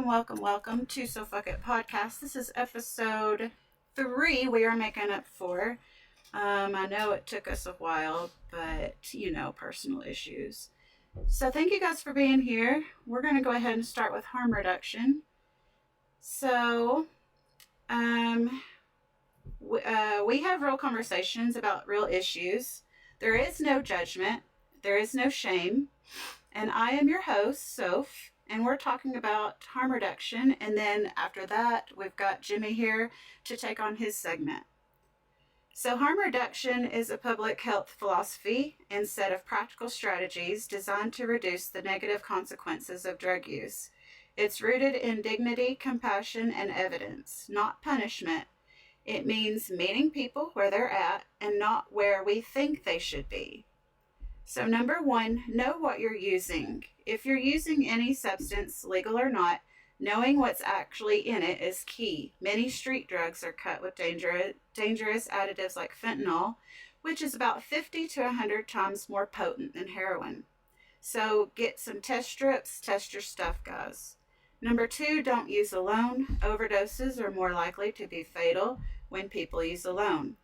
welcome to So Fuck It Podcast. This is episode 3 we are making up for. I know it took us a while, but personal issues. So thank you guys for being here. We're going to go ahead and start with harm reduction. So, um, we have real conversations about real issues. There is no judgment, there is no shame. And I am your host, Soph, and we're talking about harm reduction. And then after that, we've got Jimi here to take on his segment. So, harm reduction is a public health philosophy and set of practical strategies designed to reduce the negative consequences of drug use. It's rooted in dignity, compassion, and evidence, not punishment. It means meeting people where they're at and not where we think they should be. So, number one, know what you're using. If you're using any substance, legal or not, knowing what's actually in it is key. Many street drugs are cut with dangerous additives like fentanyl, which is about 50 to 100 times more potent than heroin. So, get some test strips, test your stuff, guys. Number two, don't use alone. Overdoses are more likely to be fatal when people use alone.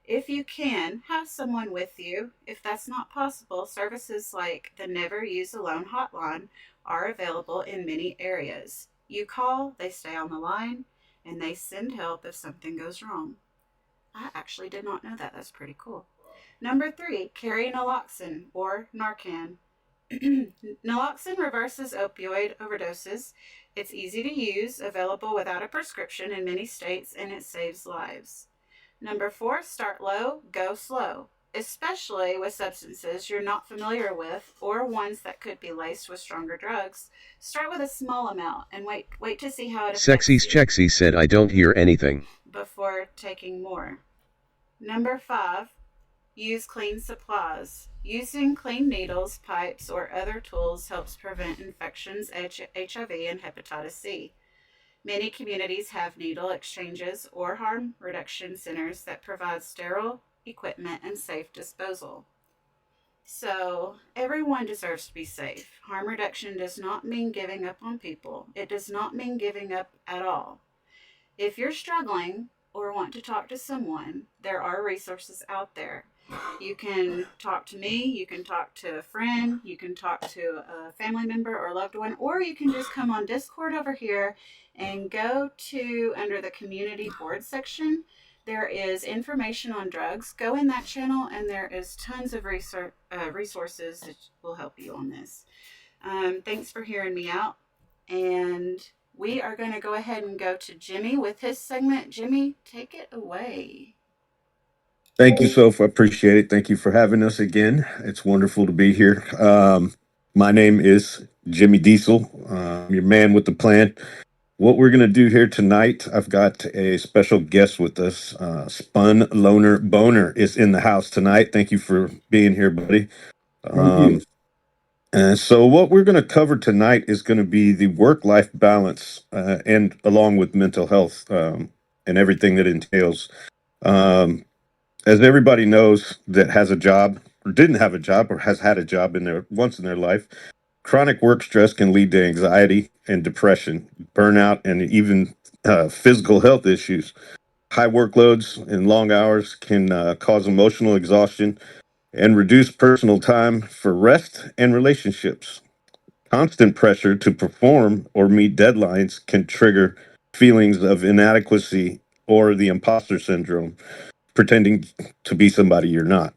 If you can, have someone with you. If that's not possible, services like the Never Use Alone hotline are available in many areas. You call, they stay on the line, and they send help if something goes wrong. I actually did not know that. That's pretty cool. Number three, carry naloxone or Narcan. Naloxone reverses opioid overdoses. It's easy to use, available without a prescription in many states, and it saves lives. Number four, start low, go slow, especially with substances you're not familiar with or ones that could be laced with stronger drugs. Start with a small amount and wait to see how it affects Sexy's you Chexy said I don't hear anything. before taking more. Number five, use clean supplies. Using clean needles, pipes, or other tools helps prevent infections, HIV, and hepatitis C. Many communities have needle exchanges or harm reduction centers that provide sterile equipment and safe disposal. So, everyone deserves to be safe. Harm reduction does not mean giving up on people. It does not mean giving up at all. If you're struggling or want to talk to someone, there are resources out there. You can talk to me, you can talk to a friend, you can talk to a family member or loved one, or you can just come on Discord over here and go to under the community board section. There is information on drugs. Go in that channel, and there is tons of resources that will help you on this. Thanks for hearing me out. And we are going to go ahead and go to Jimi with his segment. Jimi, take it away. Thank you, Soph. I appreciate it. Thank you for having us again. It's wonderful to be here. My name is Jimi Diesel. I'm your man with the plan. What we're going to do here tonight, I've got a special guest with us. Spunloner Boner is in the house tonight. Thank you for being here, buddy. Thank you. And so what we're going to cover tonight is going to be the work-life balance and along with mental health and everything that entails. Um, as everybody knows that has a job or didn't have a job or has had a job in their once in their life, chronic work stress can lead to anxiety and depression, burnout, and even physical health issues. High workloads and long hours can cause emotional exhaustion and reduce personal time for rest and relationships. Constant pressure to perform or meet deadlines can trigger feelings of inadequacy or the imposter syndrome, pretending to be somebody you're not.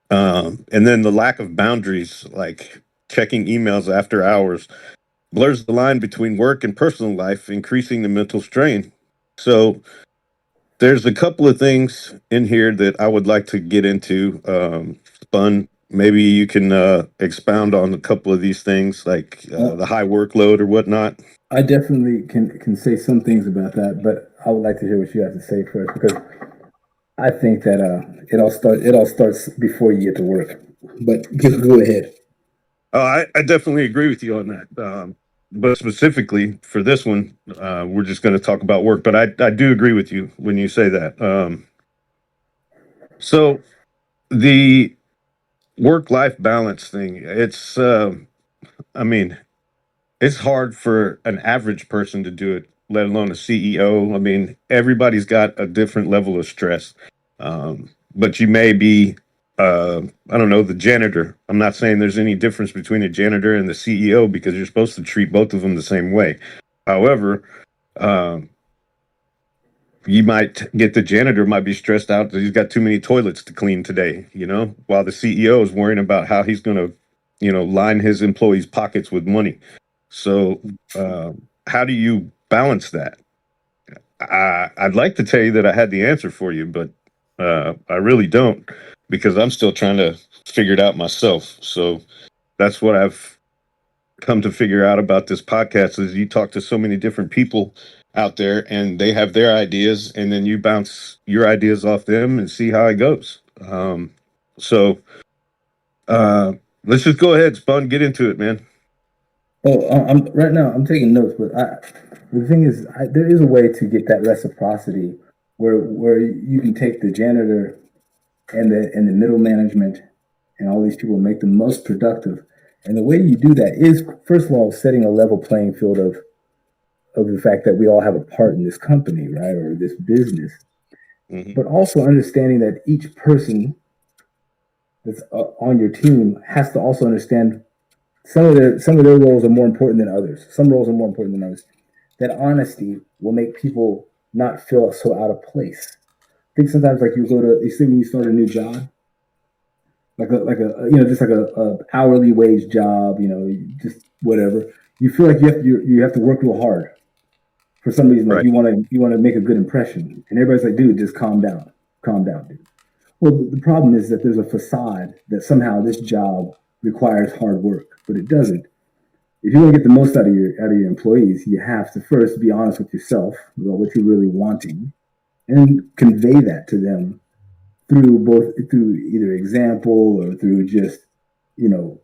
And then the lack of boundaries, like checking emails after hours, blurs the line between work and personal life, increasing the mental strain. So there's a couple of things in here that I would like to get into. Spun, maybe you can expound on a couple of these things, like the high workload or whatnot. I definitely can say some things about that, but I would like to hear what you have to say first because I think that it all starts before you get to work. But just go ahead. I definitely agree with you on that. But specifically for this one, we're just going to talk about work. But I do agree with you when you say that. So the work-life balance thing, I mean, it's hard for an average person to do it, let alone a CEO. I mean, everybody's got a different level of stress. But you may be, I don't know, the janitor. I'm not saying there's any difference between a janitor and the CEO because you're supposed to treat both of them the same way. However, um, you might get the janitor might be stressed out that he's got too many toilets to clean today, while the CEO is worrying about how he's going to, line his employees' pockets with money. So, how do you balance that? I'd like to tell you that I had the answer for you, but I really don't because I'm still trying to figure it out myself. So that's what I've come to figure out about this podcast is you talk to so many different people out there and they have their ideas and then you bounce your ideas off them and see how it goes. So let's just go ahead, Spun, get into it, man. Oh, I'm right now. I'm taking notes, but the thing is, there is a way to get that reciprocity where you can take the janitor and the middle management and all these people and make them most productive. And the way you do that is, first of all, setting a level playing field of the fact that we all have a part in this company, right, or this business, but also understanding that each person that's on your team has to also understand some of their roles are more important than others. Some roles are more important than others. That honesty will make people not feel so out of place. I think sometimes like you see when you start a new job, just like a hourly wage job, just whatever. You feel like you have to work real hard for some reason. Like Right. you want to make a good impression, and everybody's like, "Dude, just calm down, dude." Well, the problem is that there's a facade that somehow this job requires hard work, but it doesn't. If you want to get the most out of your employees, you have to first be honest with yourself about what you're really wanting, and convey that to them through either example or through just you know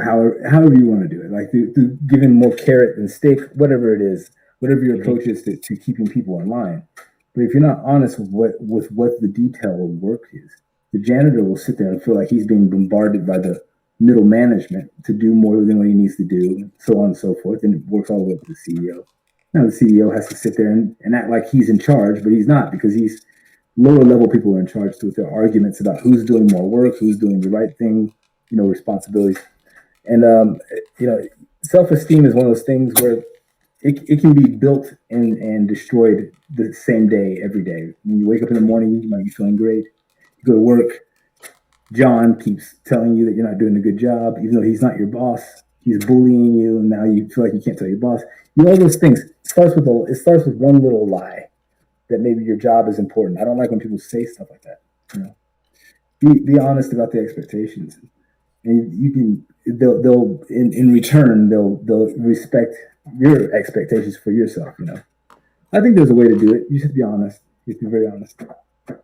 however you want to do it, like through giving more carrot than stick, whatever it is, whatever your approach is to keeping people in line. But if you're not honest with what the detail of work is, the janitor will sit there and feel like he's being bombarded by the middle management to do more than what he needs to do, so on and so forth, and it works all the way up to the CEO. Now the CEO has to sit there and act like he's in charge, but he's not, because he's lower level people are in charge with their arguments about who's doing more work, who's doing the right thing, responsibilities. And self-esteem is one of those things where it can be built and destroyed the same day, every day. When you wake up in the morning, you might be feeling great. You go to work, John keeps telling you that you're not doing a good job, even though he's not your boss. He's bullying you, and now you feel like you can't tell your boss. All those things. It starts with one little lie that maybe your job is important. I don't like when people say stuff like that. Be honest about the expectations, and you can they'll in return they'll respect your expectations for yourself. I think there's a way to do it. You should be honest. You should be very honest.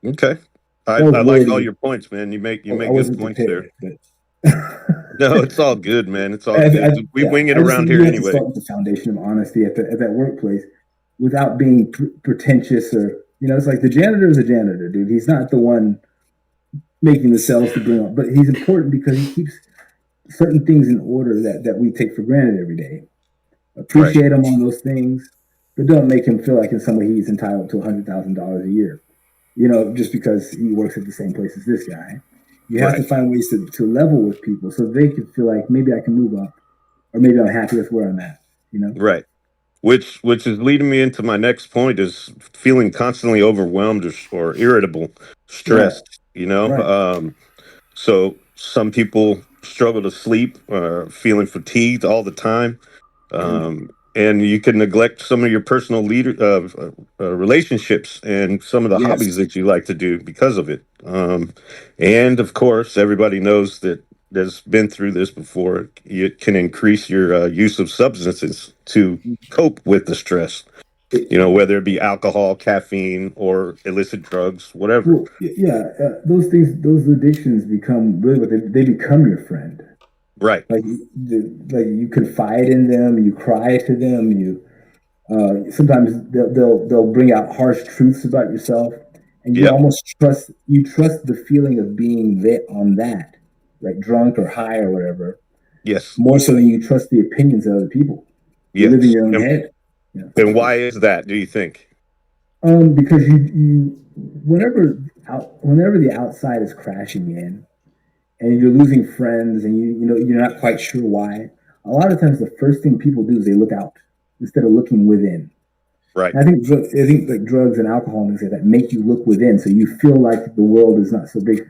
Okay. I That was like all wordy. your points, man. You I make good wasn't points there. prepared, but No, it's all good, man. It's all good. We wing it I just around think here you have to anyway. start with the foundation of honesty at that workplace, without being pretentious or it's like the janitor is a janitor, dude. He's not the one making the cells to bring up, but he's important because he keeps certain things in order that we take for granted every day. Appreciate him on those things, but don't make him feel like in some way he's entitled to $100,000 a year. Just because he works at the same place as this guy. You have to find ways to level with people so they can feel like maybe I can move up, or maybe I'm happy with where I'm at. Right. Which is leading me into my next point is feeling constantly overwhelmed or irritable, stressed, Right. So some people struggle to sleep, feeling fatigued all the time. And you can neglect some of your personal relationships and some of the hobbies Yes. that you like to do because of it. And of course, everybody knows that has been through this before. It can increase your use of substances to cope with the stress. Whether it be alcohol, caffeine, or illicit drugs, whatever. Well, yeah, those things, those addictions become really what they become your friend. Right. Like, like you confide in them, you cry to them, sometimes they'll bring out harsh truths about yourself, and you Yep. almost trust the feeling of being there on that, like drunk or high or whatever, Yes. more so than you trust the opinions of other people. You live in Yes. your own head. Yeah. And why is that, do you think? Because you whenever the outside is crashing in and you're losing friends and you're not quite sure why, a lot of times the first thing people do is they look out instead of looking within. Right. And I think like drugs and alcohol and things like that make you look within, so you feel like the world is not so big.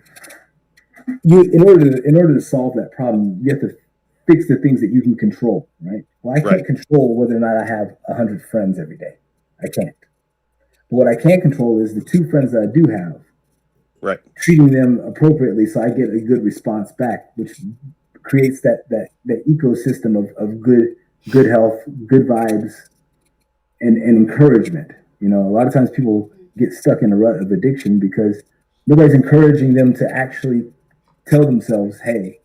In order to solve that problem, you have to fix the things that you can control, right? Well, I can't Right. control whether or not I have 100 friends every day. I can't. But what I can control is the 2 friends that I do have, Right. treating them appropriately so I get a good response back, which creates that ecosystem of good health, good vibes, and encouragement. A lot of times people get stuck in a rut of addiction because nobody's encouraging them to actually tell themselves, hey,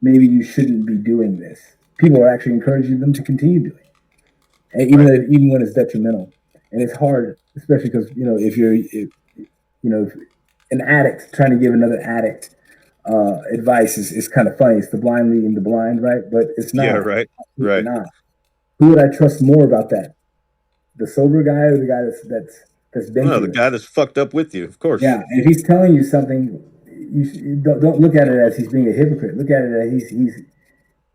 maybe you shouldn't be doing this. People are actually encouraging them to continue doing it, even when it's detrimental. And it's hard, especially because if an addict trying to give another addict advice is kind of funny. It's the blind leading the blind, right? But it's not. Yeah, right. Right. Not. Who would I trust more about that? The sober guy or the guy that's been No, through the it? guy that's fucked up with you, of course. Yeah, and if he's telling you something, you don't look at it as he's being a hypocrite. Look at it as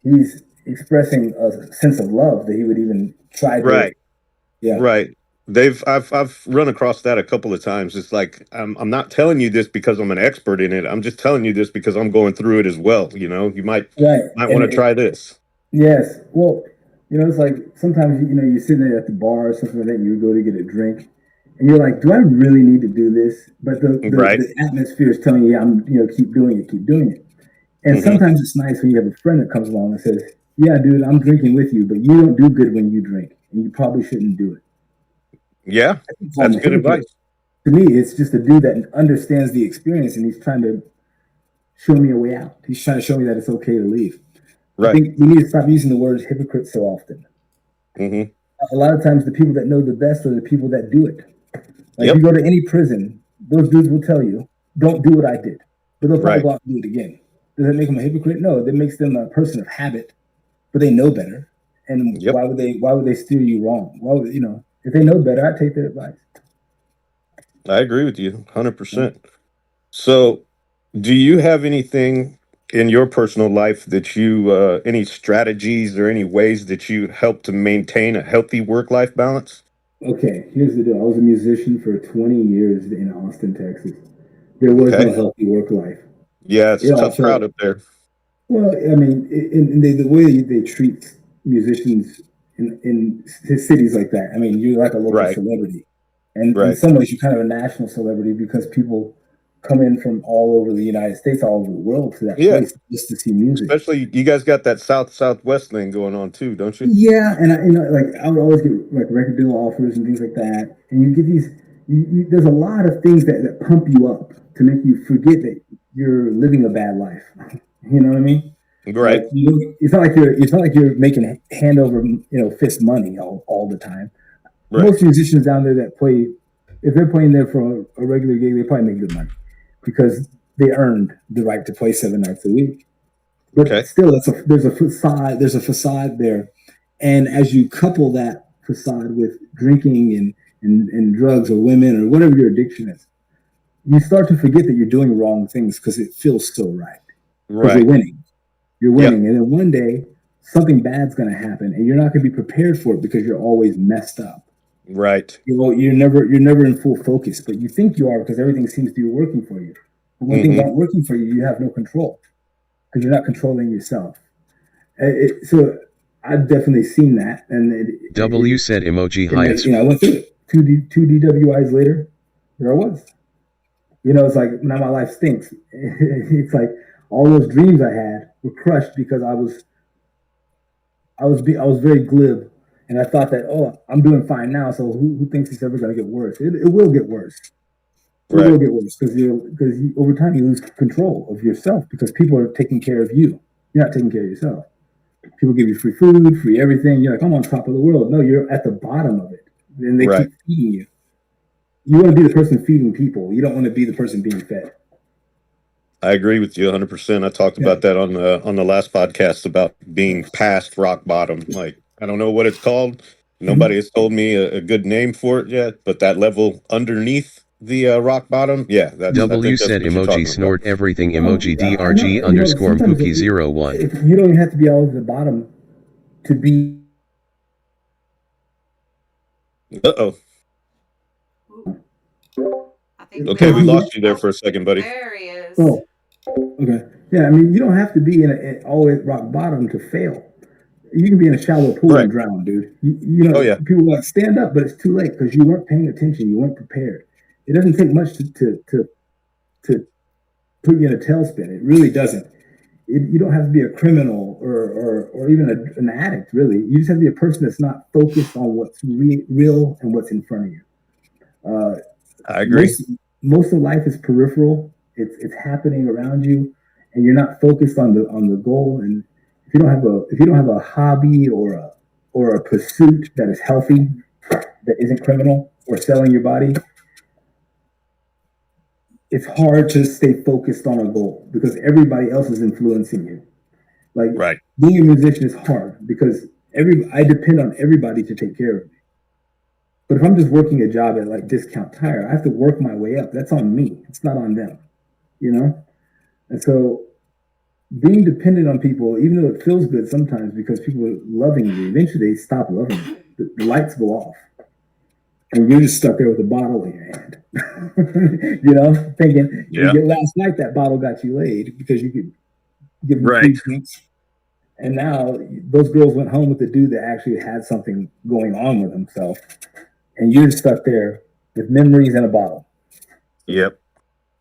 he's expressing a sense of love that he would even try to. Right. Yeah. Right. I've run across that a couple of times. It's like I'm not telling you this because I'm an expert in it. I'm just telling you this because I'm going through it as well. You might Right. want to try this. Yes. Well, it's like sometimes you're sitting there at the bar or something like that, and you go to get a drink, and you're like, "Do I really need to do this?" But Right. the atmosphere is telling you, "I'm keep doing it, keep doing it." And Mhm. sometimes it's nice when you have a friend that comes along and says, "Yeah, dude, I'm drinking with you, but you don't do good when you drink, and you probably shouldn't do it." Yeah, that's good advice. To me, it's just a dude that understands the experience, and he's trying to show me a way out. He's trying to show me that it's okay to leave. I Right. think we need to stop using the word hypocrite so often. Mhm. A lot of times, the people that know the best are the people that do it. Like Yep. if you go to any prison, those dudes will tell you, "Don't do what I did," but they'll probably Right. go out and do it again. Does that make them a hypocrite? No, that makes them a person of habit, but they know better. And Yep. why would they steer you wrong? Why would if they know better, I'd take their advice. I agree with you 100%. So, do you have anything in your personal life that any strategies or any ways that you help to maintain a healthy work-life balance? Okay, here's the deal. I was a musician for 20 years in Austin, Texas. There was Okay. no healthy work life. Yeah, it's a tough crowd up there. Well, I mean, the way they treat musicians in cities like that, I mean, you're like a local Right. celebrity. And in Right. some ways, you're kind of a national celebrity because people come in from all over the United States, all over the world to that Yeah. place just to see music. Especially you guys got that southwest thing going on too, don't you? Yeah, and I would always get like record deal offers and things like that, and you get these. There's a lot of things that pump you up to make you forget that you're living a bad life. You know what I mean? Right. Like, it's not like you're making hand over fist money all the time. Right. Most musicians down there that play, if they're playing there for a regular gig, they probably make good money because they earned the right to play 7 nights a week. But Okay. still, there's a facade. There's a facade there, and as you couple that facade with drinking and drugs or women or whatever your addiction is, you start to forget that you're doing wrong things because it feels so right. Because Right. you're winning. You're Yep. winning, and then one day something bad's going to happen, and you're not going to be prepared for it because you're always messed up. Right. You're never in full focus, but you think you are because everything seems to be working for you. But when things aren't working for you, you have no control because you're not controlling yourself. So I've definitely seen that, and W said emoji and highest. I went through it. Two DWIs later, there I was. It's like now my life stinks. It's like all those dreams I had were crushed because I was very glib, and I thought that I'm doing fine now. So who thinks it's ever going to get worse? It will get worse. It will get worse because over time you lose control of yourself because people are taking care of you. You're not taking care of yourself. People give you free food, free everything. You're like, I'm on top of the world. No, you're at the bottom of it. And they keep feeding you. You want to be the person feeding people. You don't want to be the person being fed. I agree with you 100%. I talked about that on the last podcast about being past rock bottom. Like I don't know what it's called. Mhm. Nobody has told me a good name for it yet, but that level underneath the rock bottom, yeah, I W think that's said what you're emoji talking about. snort everything Oh, emoji I know. DRG You know, underscore sometimes Pookie01. if you don't even have to be all at the bottom to be. Uh-oh. I think we Okay, we lost. lost you there Oh, for a second, buddy. there he is. Oh, okay. Yeah, I mean, you don't have to be in always rock bottom to fail. You can be in a shallow pool Right. and drown, dude. You Oh, know, yeah. people like stand up, but it's too late because you weren't paying attention. You weren't prepared. It doesn't take much to put you in a tailspin. It really doesn't. You don't have to be a criminal or even an addict, really. You just have to be a person that's not focused on what's real and what's in front of you. Uh, I agree. most of life is peripheral. It's happening around you, and you're not focused on the goal. And if you don't have a hobby or a pursuit that is healthy, that isn't criminal or selling your body, it's hard to stay focused on a goal because everybody else is influencing you. Like Right. being a musician is hard because I depend on everybody to take care of me. But if I'm just working a job at like Discount Tire, I have to work my way up. That's on me. It's not on them, you know? And so being dependent on people, even though it feels good sometimes because people are loving you, eventually they stop loving you. The lights go off. And you're just stuck there with a bottle in your hand. You know, thinking Yeah. last night that bottle got you laid because you could give them Right. free drinks. And now those girls went home with the dude that actually had something going on with himself. And you're stuck there with memories and a bottle. Yep.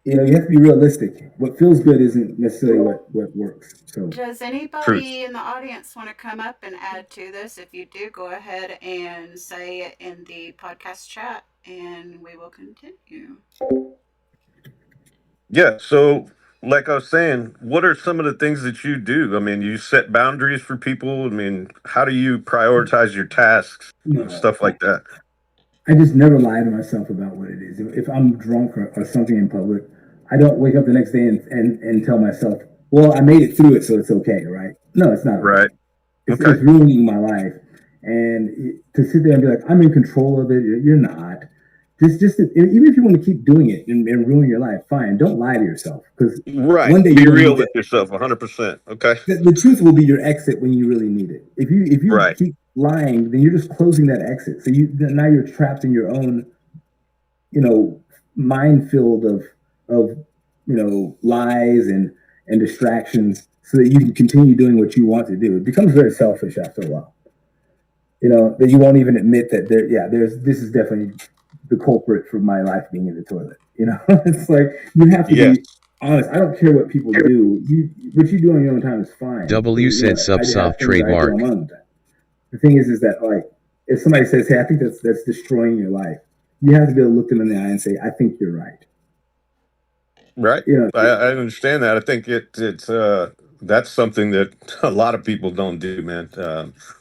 You know, you have to be realistic. What feels good isn't necessarily what works. So Does anybody in the audience want to come up and add to this? If you do, go ahead and say it in the podcast chat and we will continue. Yeah. So, like I was saying, what are some of the things that you do? I mean, you set boundaries for people. I mean, how do you prioritize your tasks and stuff like that? I just never lie to myself about what it is. If I'm drunk or something in public, I don't wake up the next day and tell myself, well, I made it through it, so it's okay, right? No, it's not okay. Right. It's Okay. ruining my life. And to sit there and be like, I'm in control of it, you're not. Even if you want to keep doing it and ruin your life, fine. Don't lie to yourself because Right. one day Be you're real with yourself 100%. Okay. the truth will be your exit when you really need it. If you Right. keep lying, then you're just closing that exit. So now you're trapped in your own, minefield of lies and distractions, so that you can continue doing what you want to do. It becomes very selfish after a while. That you won't even admit that this is definitely the culprit for my life being in the toilet. It's like you have to Yes. be honest. I don't care what people do. What you do on your own time is fine. W said sub soft trademark. The thing is that like if somebody says, "Hey, I think that's destroying your life," you have to be able to look them in the eye and say, "I think you're right." Right. I understand that. I think it's that's something that a lot of people don't do, man.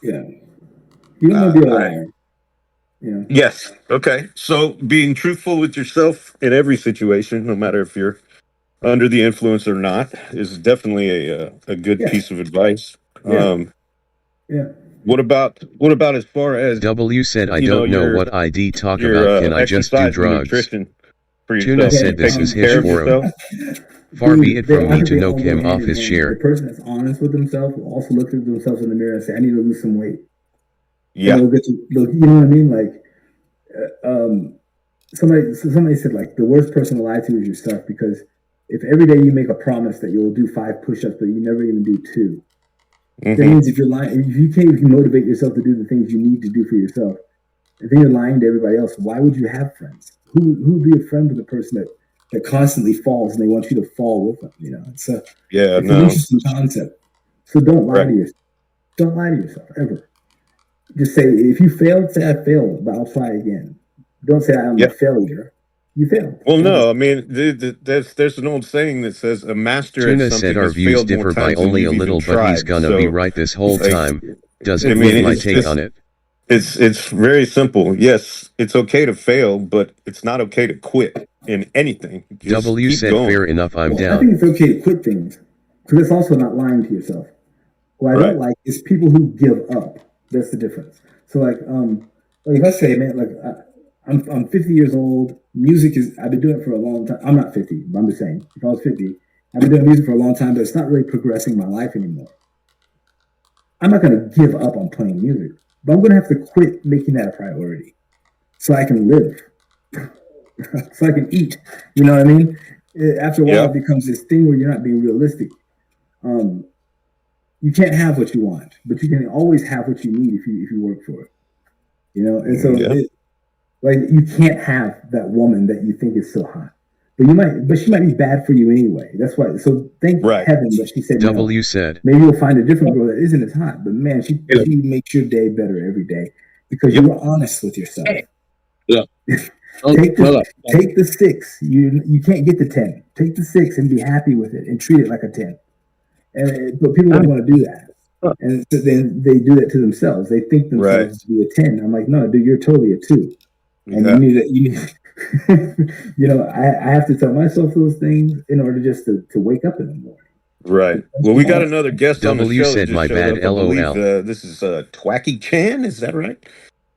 Yeah, you don't want to be a liar. Yes. Okay. So being truthful with yourself in every situation, no matter if you're under the influence or not, is definitely a good piece of advice. Yeah. What about as far as W said, I don't know what ID talk about. Can I just do exercise and drugs? nutrition for Tuna yourself? said this Taking is care his of forum. yourself? Far be it from me Dude, to they knock all go him hand off in his hand. share. The person that's honest with themselves will also look at themselves in the mirror and say, "I need to lose some weight." Yeah. And you know what I mean? Like, somebody said like the worst person to lie to is yourself, because if every day you make a promise that you'll do 5 push-ups, but you never even do 2, that means if you're lying, if you can't even motivate yourself to do the things you need to do for yourself, and then you're lying to everybody else, why would you have friends? Who would be a friend with a person that constantly falls and they want you to fall with them? It's an interesting concept. So don't lie to yourself. Don't lie to yourself ever. Just say, if you failed, say I failed, but I'll try again. Don't say I'm a failure. You failed. Well, no, I mean, there's an old saying that says a master Tuna at said something our has views failed more differ by times than only a you've even little, but he's tried. gonna So, be right this whole like, time. Doesn't I put mean, my it's take just on it. it's very simple. Yes, it's okay to fail, but it's not okay to quit in anything. Just W keep said going. fair enough, I'm I down. think it's okay to quit things, because it's also not lying to yourself. What I don't like is people who give up. That's the difference. So like if I say, man, like I'm 50 years old. Music is I've been doing it for a long time. I'm not 50, but I'm just saying. If I was 50, I've been doing music for a long time, but it's not really progressing my life anymore. I'm not going to give up on playing music, but I'm going to have to quit making that a priority so I can live, so I can eat. You know what I mean? After a while, it becomes this thing where you're not being realistic. You can't have what you want, but you can always have what you need if you work for it. You know, and so like you can't have that woman that you think is so hot, but she might be bad for you anyway. That's why. So thank heaven that she said no. W said. Maybe you'll find a different girl that isn't as hot, but man, she makes your day better every day because you were honest with yourself. Yeah. Take the 6. You can't get the 10. Take the 6 and be happy with it and treat it like a 10. But people don't want to do that. And so then they do that to themselves. They think themselves to be a 10. I'm like, no, dude, you're totally a 2. And you need you know, I have to tell myself those things in order just to wake up in the morning. Right. Well, we got another guest on the show. Said my bad. LOL. This is Twackie Chan. Is that right?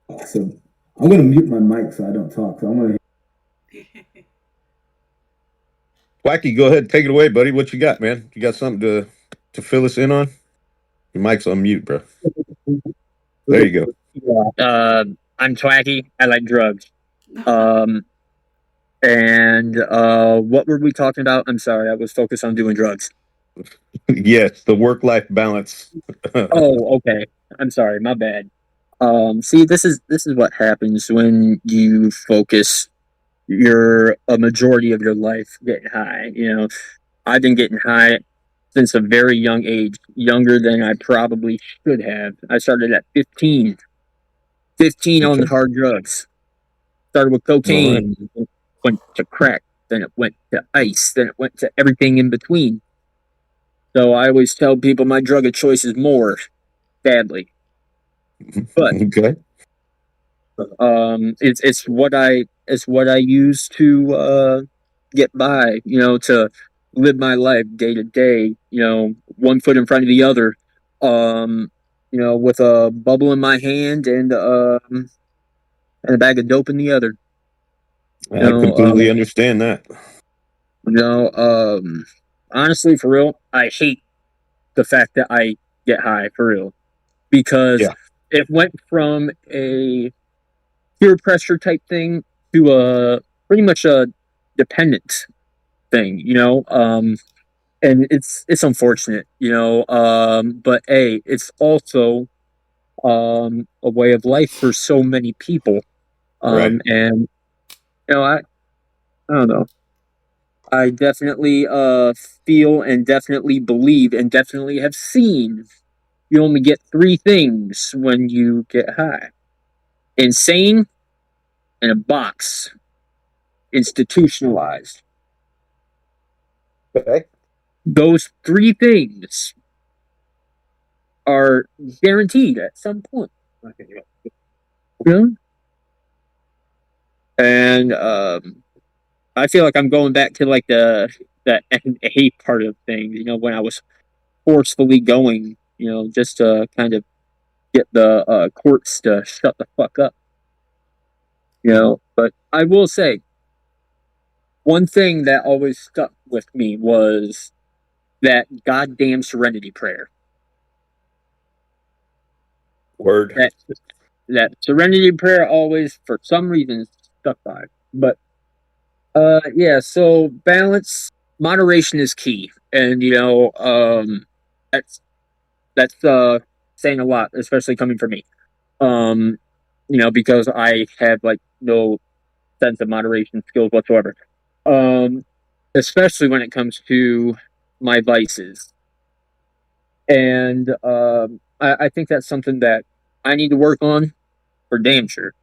Awesome. I'm going to mute my mic so I don't talk. So I'm going to. Twackie, go ahead, take it away, buddy. What you got, man? You got something to fill us in on? Your mic's on mute, bro. There you go. I'm Twackie. I like drugs. And what were we talking about? I'm sorry, I was focused on doing drugs. Yes, the work-life balance. Oh, okay. I'm sorry, my bad. See, this is what happens when you focus a majority of your life getting high. You know, I've been getting high since a very young age, younger than I probably should have. I started at 15. 15 on the hard drugs. Started with cocaine, went to crack, then it went to ice, then it went to everything in between. So I always tell people my drug of choice is more, sadly. But it's what I use to get by, you know, to live my life day to day, you know, one foot in front of the other, you know, with a bubble in my hand and a bag of dope in the other. I completely understand that. You know, honestly, for real, I hate the fact that I get high, for real, because it went from a peer pressure type thing to a pretty much a dependent thing, you know, and it's unfortunate, you know, but it's also a way of life for so many people, and you know, I don't know. I definitely feel and definitely believe and definitely have seen you only get 3 things when you get high: insane, in a box, institutionalized. Okay. Those 3 things are guaranteed at some point. Yeah. And I feel like I'm going back to like the NA part of things, you know, when I was forcefully going, you know, just to kind of get the courts to shut the fuck up. You know, but I will say, one thing that always stuck with me was that goddamn serenity prayer. Word. That serenity prayer always, for some reason, stuck by. But yeah, so balance, moderation is key, and you know, that's saying a lot, especially coming from me. You know, because I have like no sense of moderation skills whatsoever. Especially when it comes to my vices. And I think that's something that I need to work on for damn sure.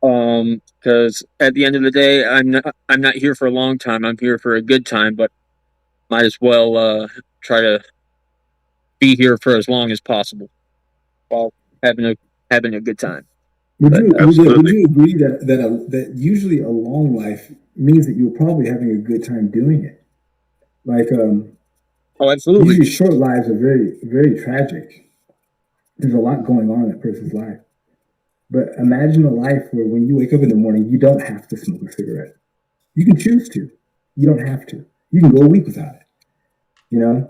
Because at the end of the day, I'm not here for a long time. I'm here for a good time, but might as well try to be here for as long as possible while having a good time. Would you agree that usually a long life means that you're probably having a good time doing it? Like, oh, absolutely. Usually short lives are very, very tragic. there's a lot going on in that person's life. But imagine a life where when you wake up in the morning, you don't have to smoke a cigarette. You can choose to. You don't have to. You can go a week without it. You know,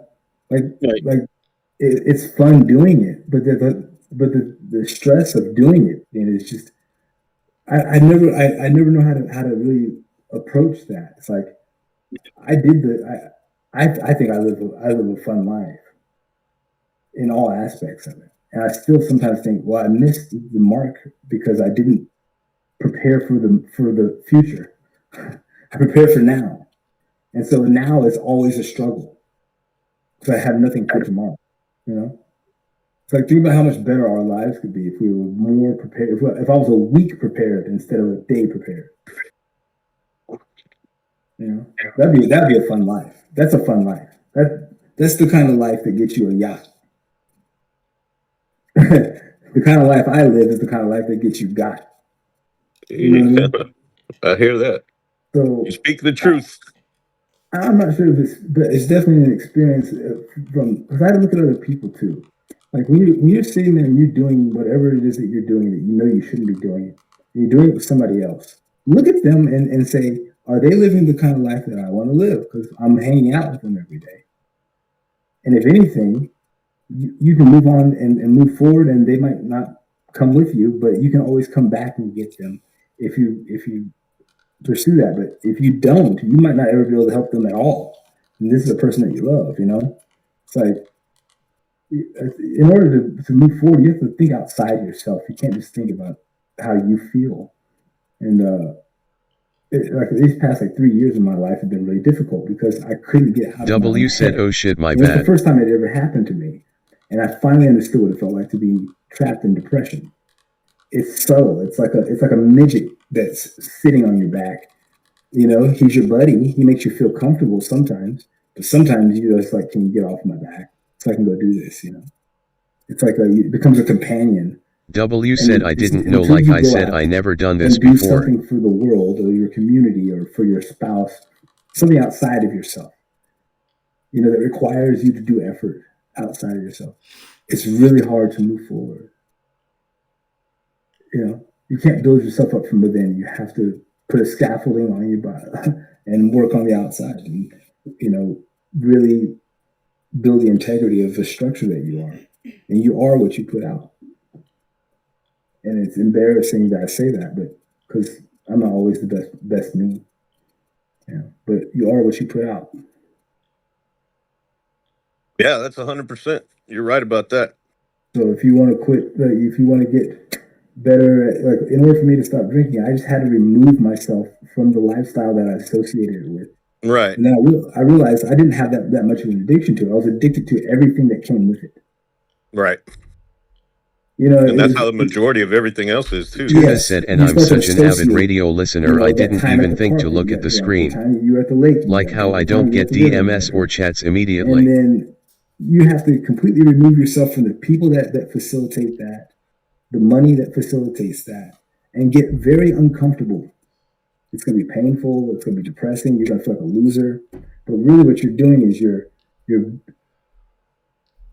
it's fun doing it, but the stress of doing it, it's just I never know how to really approach that. It's like I think I live a fun life in all aspects of it, and I still sometimes think, well, I missed the mark because I didn't prepare for the future. I prepared for now, and so now is always a struggle because I have nothing for tomorrow. You know, it's like think about how much better our lives could be if we were more prepared. If I was a week prepared instead of a day prepared. You know, that'd be a fun life. That's a fun life. That's the kind of life that gets you a yacht. The kind of life I live is the kind of life that gets you got. You know what I mean? I hear that. So you speak the truth. I'm not sure if but it's definitely an experience because I had to look at other people too. Like when you're sitting there and you're doing whatever it is that you're doing that you know you shouldn't be doing, and you're doing it with somebody else. Look at them and say, are they living the kind of life that I want to live? Because I'm hanging out with them every day. And if anything, you can move on and move forward, and they might not come with you, but you can always come back and get them if you pursue that. But if you don't, you might not ever be able to help them at all. And this is a person that you love, you know? It's like, in order to move forward, you have to think outside yourself. You can't just think about how you feel. And like these past 3 years of my life have been really difficult because I couldn't get out of W said, "Oh shit, my bad." It was the first time it ever happened to me, and I finally understood what it felt like to be trapped in depression. It's subtle. It's like a midget that's sitting on your back. You know, he's your buddy. He makes you feel comfortable sometimes, but sometimes you just like, can you get off my back so I can go do this? You know, it's like it becomes a companion. W said, "I didn't know, like I said, I never done this do before." Something for the world or your community or for your spouse, something outside of yourself, you know, that requires you to do effort outside of yourself. It's really hard to move forward. You know, you can't build yourself up from within. You have to put a scaffolding on your body and work on the outside and, you know, really build the integrity of the structure that you are. And you are what you put out. And it's embarrassing that I say that, but because I'm not always the best me. Yeah, but you are what you put out. Yeah, that's 100%. You're right about that. So if you want to quit, if you want to get better, like in order for me to stop drinking, I just had to remove myself from the lifestyle that I associated it with. Right. And then I realized I didn't have that much of an addiction to it. I was addicted to everything that came with it. Right. You know, and that's how the majority of everything else is too. Yes, said, and I'm such an avid radio listener, I didn't even think to look at the screen. You're at the lake. Like how I don't get DMS or chats immediately. And then you have to completely remove yourself from the people that facilitate that, the money that facilitates that, and get very uncomfortable. It's going to be painful. It's going to be depressing. You're going to feel like a loser. But really what you're doing is you're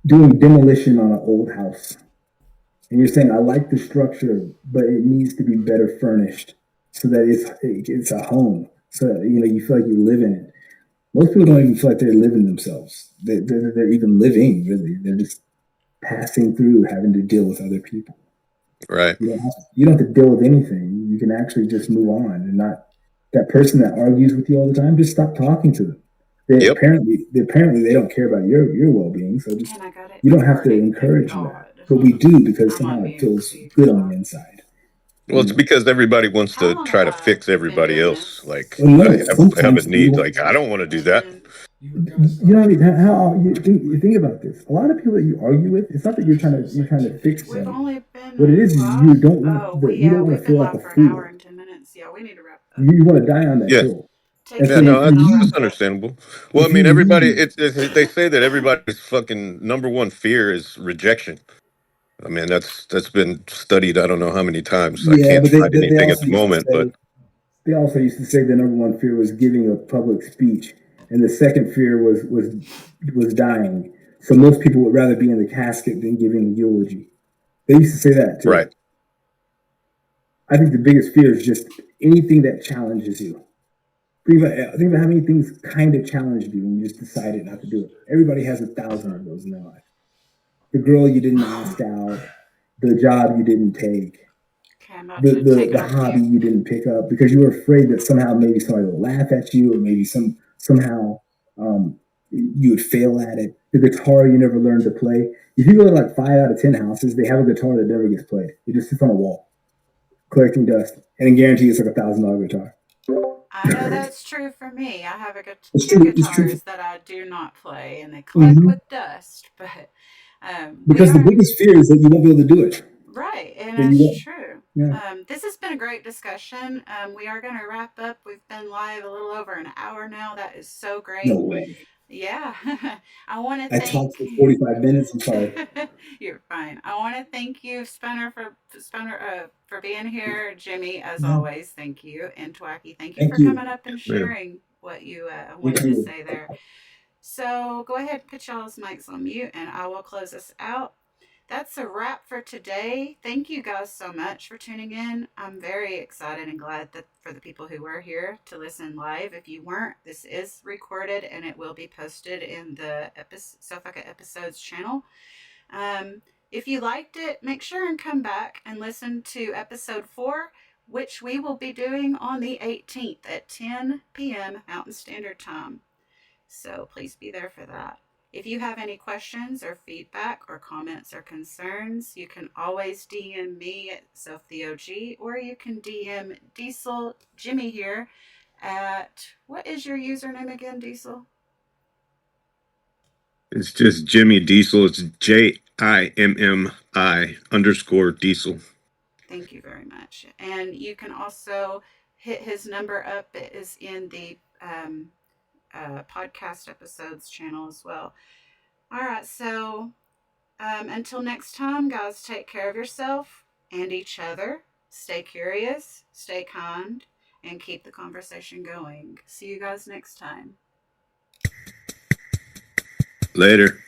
doing demolition on an old house. And you're saying, I like the structure, but it needs to be better furnished so that it's a home. So that, you know, you feel like you live in it. Most people don't even feel like they're living themselves. They're even living, really. They're just passing through, having to deal with other people. Right. You don't have to deal with anything. You can actually just move on and not that person that argues with you all the time. Just stop talking to them. Apparently they don't care about your well-being. So just you don't have to encourage that. But we do because somehow it feels good on the inside. Well, it's because everybody wants to try to fix everybody else. Like, I have a need. Like, I don't want to do that. You know what I mean? How you think about this? A lot of people that you argue with, it's not that you're trying to fix them. What it is you don't want to feel like a fool. Yeah, we need to wrap up. You want to die on that hill. Yeah, no, that's understandable. Well, I mean, everybody. They say that everybody's fucking number one fear is rejection. I mean, that's been studied. I don't know how many times. I can't find anything at the moment, but they also used to say the number one fear was giving a public speech, and the second fear was dying. So most people would rather be in the casket than giving the eulogy. They used to say that too. Right. I think the biggest fear is just anything that challenges you. Think about how many things kind of challenged you when you just decided not to do it. Everybody has 1,000 of those in their life. The girl you didn't ask out, the job you didn't take, Okay, I'm about to take the off hobby mute. you didn't pick up because you were afraid that somehow maybe somebody would laugh at you, or maybe somehow you would fail at it. The guitar you never learned to play. If you go to like 5 out of 10 houses, they have a guitar that never gets played. It just sits on a wall, collecting dust, and I guarantee it's like $1,000 guitar. I know that's true for me. I have It's two true. It's true. guitars that I do not play, and they collect with dust. But because the biggest fear is that you won't be able to do it. Right, and That you that's won't. true. Yeah. This has been a great discussion. We are going to wrap up. We've been live a little over an hour now. That is so great. No way. Yeah. I want to I thank talked for 45 minutes. I'm sorry. You're fine. I want to thank you, Spunner, for being here. Jimmy, as always, thank you, and Twackie, thank you for coming up and sharing what you wanted to say there. So go ahead, put y'all's mics on mute, and I will close us out. That's a wrap for today. Thank you guys so much for tuning in. I'm very excited and glad that for the people who were here to listen live. If you weren't, this is recorded and it will be posted in the Soph Episodes channel. If you liked it, make sure and come back and listen to episode 4, which we will be doing on the 18th at 10 p.m. Mountain Standard Time. So please be there for that. If you have any questions or feedback or comments or concerns, you can always DM me at SophTheOG, or you can DM Diesel Jimmy here at, what is your username again, Diesel? It's just Jimmy Diesel. It's JIMMI_Diesel. Thank you very much. And you can also hit his number up. It is in the podcast episodes channel as well. All right, so until next time, guys, take care of yourself and each other. Stay curious, stay kind, and keep the conversation going. See you guys next time. Later.